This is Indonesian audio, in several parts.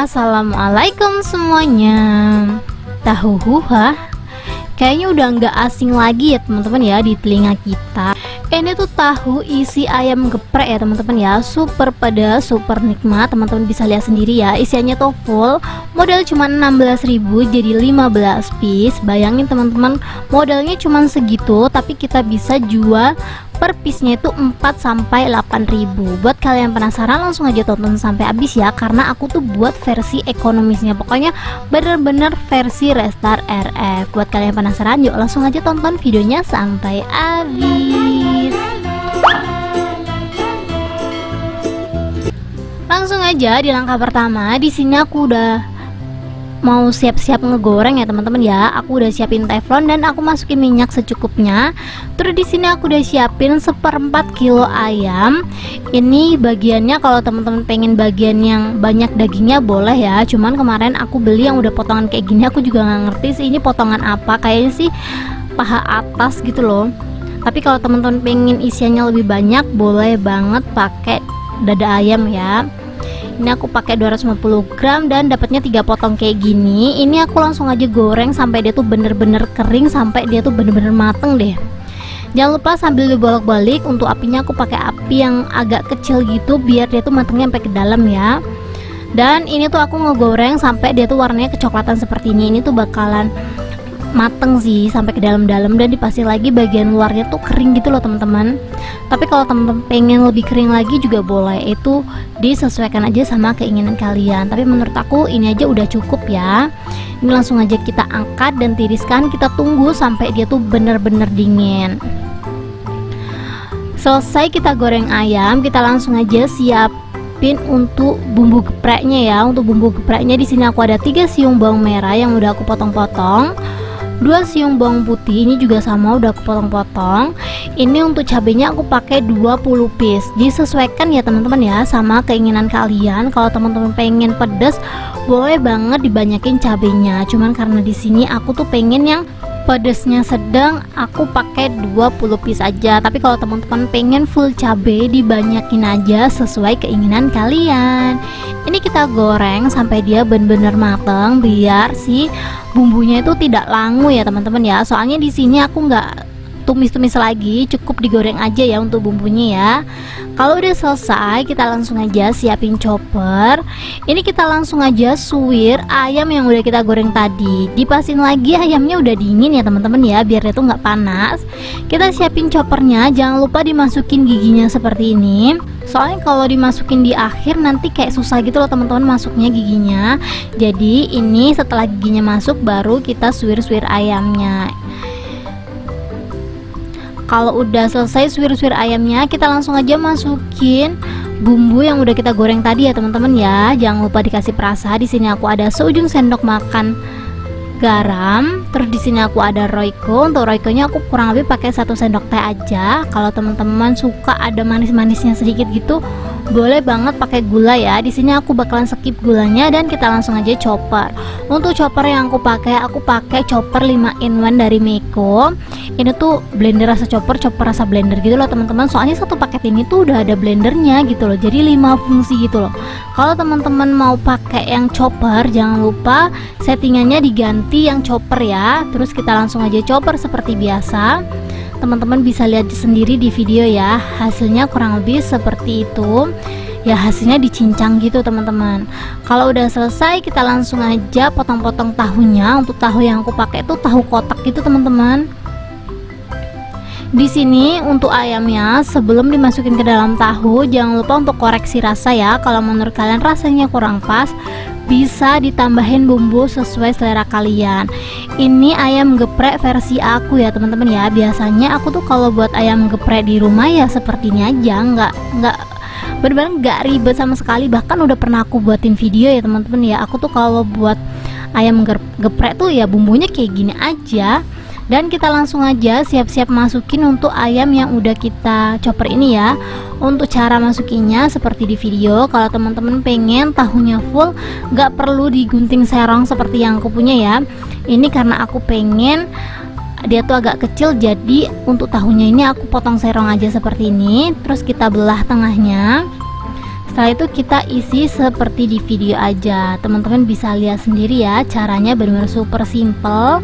Assalamualaikum semuanya. Tahu huha kayaknya udah nggak asing lagi ya teman-teman ya di telinga kita. Ini tuh tahu isi ayam geprek ya teman-teman ya, super pedas, super nikmat. Teman-teman bisa lihat sendiri ya, isiannya tuh full. Modal cuma 16.000 jadi 15 piece. Bayangin teman-teman, modalnya cuma segitu tapi kita bisa jual per piece-nya itu 4-8.000. Buat kalian penasaran langsung aja tonton sampai habis ya, karena aku tuh buat versi ekonomisnya. Pokoknya bener-bener versi Restar RF. Buat kalian penasaran, yuk langsung aja tonton videonya sampai habis. Langsung aja di langkah pertama, di sini aku udah mau siap-siap ngegoreng ya teman-teman ya. Aku udah siapin teflon dan aku masukin minyak secukupnya. Terus di sini aku udah siapin 1/4 kilo ayam. Ini bagiannya kalau teman-teman pengen bagian yang banyak dagingnya boleh ya. Cuman kemarin aku beli yang udah potongan kayak gini, aku juga nggak ngerti sih ini potongan apa. Kayaknya sih paha atas gitu loh. Tapi kalau teman-teman pengen isiannya lebih banyak, boleh banget pakai dada ayam ya. Ini aku pakai 250 gram dan dapatnya 3 potong kayak gini. Ini aku langsung aja goreng sampai dia tuh bener-bener kering, sampai dia tuh bener-bener mateng deh. Jangan lupa sambil dibolak-balik, untuk apinya aku pakai api yang agak kecil gitu biar dia tuh matengnya sampai ke dalam ya. Dan ini tuh aku ngegoreng sampai dia tuh warnanya kecoklatan seperti ini. Ini tuh bakalan mateng sih sampai ke dalam-dalam, dan dipastiin lagi bagian luarnya tuh kering gitu loh teman-teman. Tapi kalau teman-teman pengen lebih kering lagi juga boleh, itu disesuaikan aja sama keinginan kalian. Tapi menurut aku ini aja udah cukup ya. Ini langsung aja kita angkat dan tiriskan, kita tunggu sampai dia tuh bener-bener dingin. Selesai kita goreng ayam, kita langsung aja siapin untuk bumbu gepreknya ya. Untuk bumbu gepreknya di sini aku ada 3 siung bawang merah yang udah aku potong-potong, 2 siung bawang putih, ini juga sama udah aku potong-potong. Ini untuk cabenya aku pakai 20 piece. Disesuaikan ya teman-teman ya sama keinginan kalian. Kalau teman-teman pengen pedas, boleh banget dibanyakin cabenya. Cuman karena di sini aku tuh pengen yang pedesnya sedang, aku pakai 20 piece aja. Tapi kalau teman-teman pengen full cabai, dibanyakin aja sesuai keinginan kalian. Ini kita goreng sampai dia benar-benar matang biar si bumbunya itu tidak langu ya teman-teman ya. Soalnya di sini aku nggak tumis-tumis lagi, cukup digoreng aja ya untuk bumbunya ya. Kalau udah selesai, kita langsung aja siapin chopper. Ini kita langsung aja suwir ayam yang udah kita goreng tadi. Dipasin lagi ayamnya udah dingin ya teman-teman ya, biar dia tuh nggak panas. Kita siapin choppernya, jangan lupa dimasukin giginya seperti ini. Soalnya kalau dimasukin di akhir nanti kayak susah gitu loh teman-teman masuknya giginya. Jadi ini setelah giginya masuk baru kita suwir-suwir ayamnya. Kalau udah selesai suwir-suwir ayamnya, kita langsung aja masukin bumbu yang udah kita goreng tadi ya teman-teman ya. Jangan lupa dikasih perasa. Di sini aku ada seujung sendok makan garam. Terus di sini aku ada Royco. Untuk Royco-nya aku kurang lebih pakai 1 sendok teh aja. Kalau teman-teman suka ada manis-manisnya sedikit gitu, boleh banget pakai gula ya. Di sini aku bakalan skip gulanya dan kita langsung aja chopper. Untuk chopper yang aku pakai chopper 5-in-1 dari Meiko. Ini tuh blender rasa chopper rasa blender gitu loh teman-teman. Soalnya satu paket ini tuh udah ada blendernya gitu loh. Jadi 5 fungsi gitu loh. Kalau teman-teman mau pakai yang chopper, jangan lupa settingannya diganti yang chopper ya. Terus kita langsung aja chopper seperti biasa. Teman-teman bisa lihat sendiri di video ya, hasilnya kurang lebih seperti itu ya, hasilnya dicincang gitu teman-teman. Kalau udah selesai, kita langsung aja potong-potong tahunya. Untuk tahu yang aku pakai itu tahu kotak gitu teman-teman. Di sini untuk ayamnya, sebelum dimasukin ke dalam tahu, jangan lupa untuk koreksi rasa ya. Kalau menurut kalian rasanya kurang pas, bisa ditambahin bumbu sesuai selera kalian. Ini ayam geprek versi aku ya teman-teman ya. Biasanya aku tuh kalau buat ayam geprek di rumah ya seperti ini aja, nggak bener-bener nggak ribet sama sekali. Bahkan udah pernah aku buatin video ya teman-teman ya. Aku tuh kalau buat ayam geprek tuh ya bumbunya kayak gini aja. Dan kita langsung aja siap-siap masukin untuk ayam yang udah kita chopper ini ya. Untuk cara masukinnya seperti di video. Kalau teman-teman pengen tahunya full, nggak perlu digunting serong seperti yang aku punya ya. Ini karena aku pengen dia tuh agak kecil, jadi untuk tahunya ini aku potong serong aja seperti ini. Terus kita belah tengahnya. Setelah itu kita isi seperti di video aja. Teman-teman bisa lihat sendiri ya, caranya benar-benar super simple.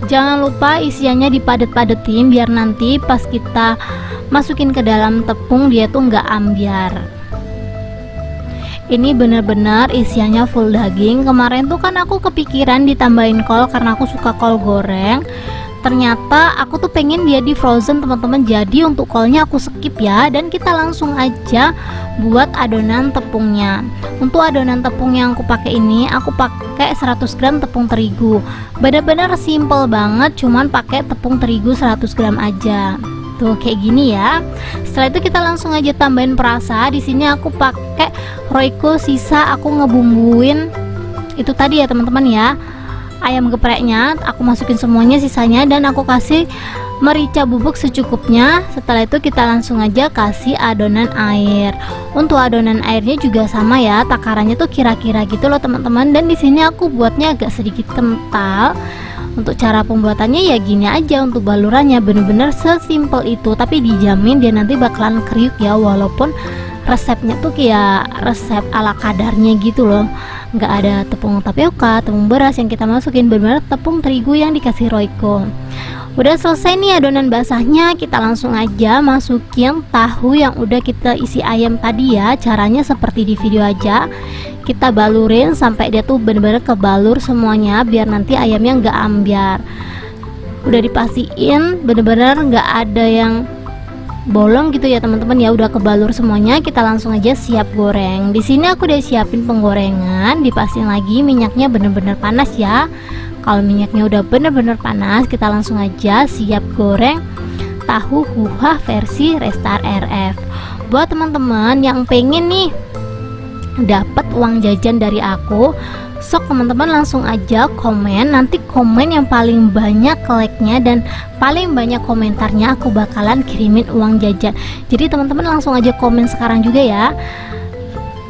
Jangan lupa isiannya dipadet-padetin biar nanti pas kita masukin ke dalam tepung dia tuh nggak ambiar. Ini bener-bener isiannya full daging. Kemarin tuh kan aku kepikiran ditambahin kol karena aku suka kol goreng. Ternyata aku tuh pengen dia di frozen teman-teman, jadi untuk kolnya aku skip ya, dan kita langsung aja buat adonan tepungnya. Untuk adonan tepung yang aku pakai ini, aku pakai 100 gram tepung terigu. Bener-bener simple banget, cuman pakai tepung terigu 100 gram aja. Tuh kayak gini ya. Setelah itu kita langsung aja tambahin perasa. Di sini aku pakai Royco sisa, aku ngebumbuin itu tadi ya teman-teman ya. Ayam gepreknya aku masukin semuanya sisanya, dan aku kasih merica bubuk secukupnya. Setelah itu kita langsung aja kasih adonan air. Untuk adonan airnya juga sama ya, takarannya tuh kira-kira gitu loh teman-teman. Dan di sini aku buatnya agak sedikit kental. Untuk cara pembuatannya ya gini aja, untuk balurannya bener-bener sesimpel itu, tapi dijamin dia nanti bakalan kriuk ya, walaupun resepnya tuh kayak resep ala kadarnya gitu loh, nggak ada tepung tapioka, tepung beras yang kita masukin, benar-benar tepung terigu yang dikasih Royco. Udah selesai nih adonan basahnya, kita langsung aja masukin tahu yang udah kita isi ayam tadi ya. Caranya seperti di video aja, kita balurin sampai dia tuh benar-benar kebalur semuanya biar nanti ayamnya nggak ambiar. Udah dipastiin bener-bener nggak ada yang bolong gitu ya teman-teman ya, udah kebalur semuanya. Kita langsung aja siap goreng. Di sini aku udah siapin penggorengan, dipastiin lagi minyaknya bener-bener panas ya. Kalau minyaknya udah bener-bener panas, kita langsung aja siap goreng tahu huha versi Restar RF. Buat teman-teman yang pengen nih dapat uang jajan dari aku, sok teman-teman langsung aja komen. Nanti komen yang paling banyak like-nya dan paling banyak komentarnya, aku bakalan kirimin uang jajan. Jadi teman-teman langsung aja komen sekarang juga ya.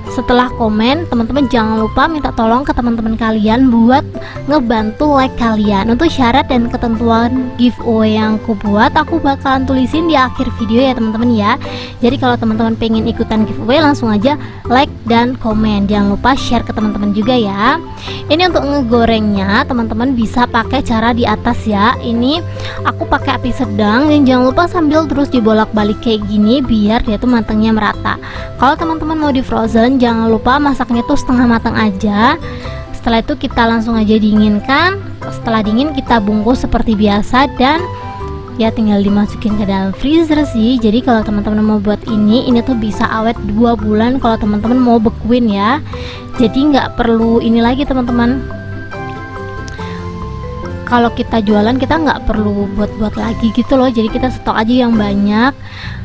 Setelah komen, teman-teman jangan lupa minta tolong ke teman-teman kalian buat ngebantu like kalian. Untuk syarat dan ketentuan giveaway yang aku buat, aku bakalan tulisin di akhir video ya teman-teman ya. Jadi kalau teman-teman pengen ikutan giveaway, langsung aja like dan komen. Jangan lupa share ke teman-teman juga ya. Ini untuk ngegorengnya, teman-teman bisa pakai cara di atas ya. Ini aku pakai api sedang, dan jangan lupa sambil terus dibolak-balik kayak gini biar dia tuh matangnya merata. Kalau teman-teman mau di frozen, jangan lupa masaknya tuh setengah matang aja. Setelah itu kita langsung aja dinginkan. Setelah dingin kita bungkus seperti biasa, dan ya tinggal dimasukin ke dalam freezer sih. Jadi kalau teman-teman mau buat ini tuh bisa awet 2 bulan kalau teman-teman mau bekuin ya. Jadi nggak perlu ini lagi teman-teman, kalau kita jualan kita nggak perlu buat-buat lagi gitu loh. Jadi kita stok aja yang banyak.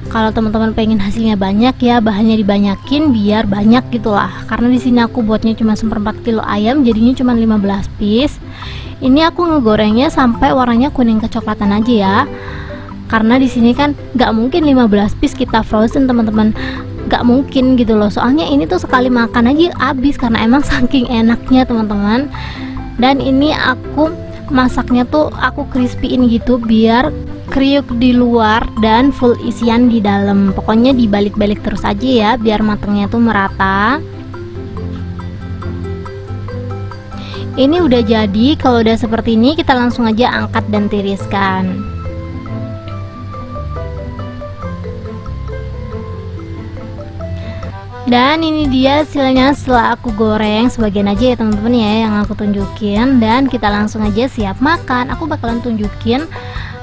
Kalau teman-teman pengen hasilnya banyak ya, bahannya dibanyakin biar banyak gitulah. Karena di sini aku buatnya cuma 1/4 kilo ayam, jadinya cuma 15 piece. Ini aku ngegorengnya sampai warnanya kuning kecoklatan aja ya. Karena di sini kan nggak mungkin 15 piece kita frozen teman-teman, nggak mungkin gitu loh. Soalnya ini tuh sekali makan aja habis karena emang saking enaknya teman-teman. Dan ini aku masaknya tuh aku crispyin gitu biar kriuk di luar dan full isian di dalam. Pokoknya dibalik-balik terus aja ya biar matangnya tuh merata. Ini udah jadi. Kalau udah seperti ini kita langsung aja angkat dan tiriskan. Dan ini dia hasilnya setelah aku goreng. Sebagian aja ya teman-teman ya yang aku tunjukin, dan kita langsung aja siap makan. Aku bakalan tunjukin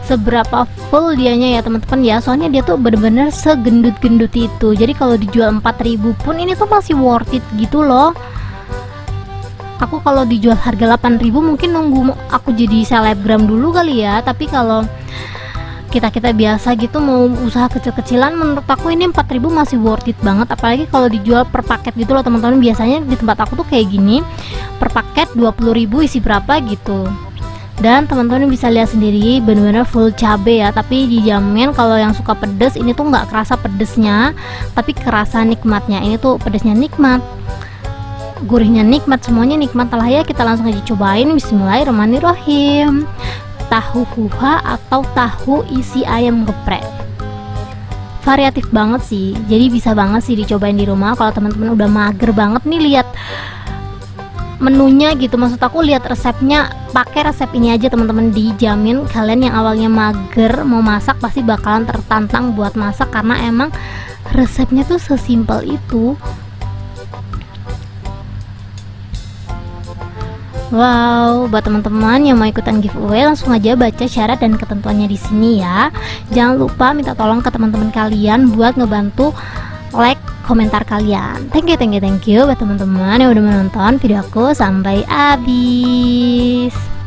seberapa full dianya ya teman-teman ya, soalnya dia tuh bener-bener segendut-gendut itu. Jadi kalau dijual 4.000 pun ini tuh masih worth it gitu loh. Aku kalau dijual harga 8.000 mungkin nunggu aku jadi selebgram dulu kali ya. Tapi kalau kita biasa gitu mau usaha kecil-kecilan, menurut aku ini 4.000 masih worth it banget. Apalagi kalau dijual per paket gitu loh teman-teman. Biasanya di tempat aku tuh kayak gini, per paket 20.000 isi berapa gitu. Dan teman-teman bisa lihat sendiri bener-bener full cabe ya. Tapi dijamin kalau yang suka pedes ini tuh nggak kerasa pedesnya, tapi kerasa nikmatnya. Ini tuh pedesnya nikmat, gurihnya nikmat, semuanya nikmat lah ya. Kita langsung aja cobain. Bismillahirrahmanirrahim. Tahu huha atau tahu isi ayam geprek. variatif banget sih, jadi bisa banget sih dicobain di rumah kalau teman-teman udah mager banget nih lihat menunya gitu. Maksud aku lihat resepnya, pakai resep ini aja teman-teman, dijamin kalian yang awalnya mager mau masak pasti bakalan tertantang buat masak karena emang resepnya tuh sesimpel itu. Wow, buat teman-teman yang mau ikutan giveaway langsung aja baca syarat dan ketentuannya di sini ya. Jangan lupa minta tolong ke teman-teman kalian buat ngebantu like komentar kalian. Thank you buat teman-teman yang udah menonton video aku sampai habis.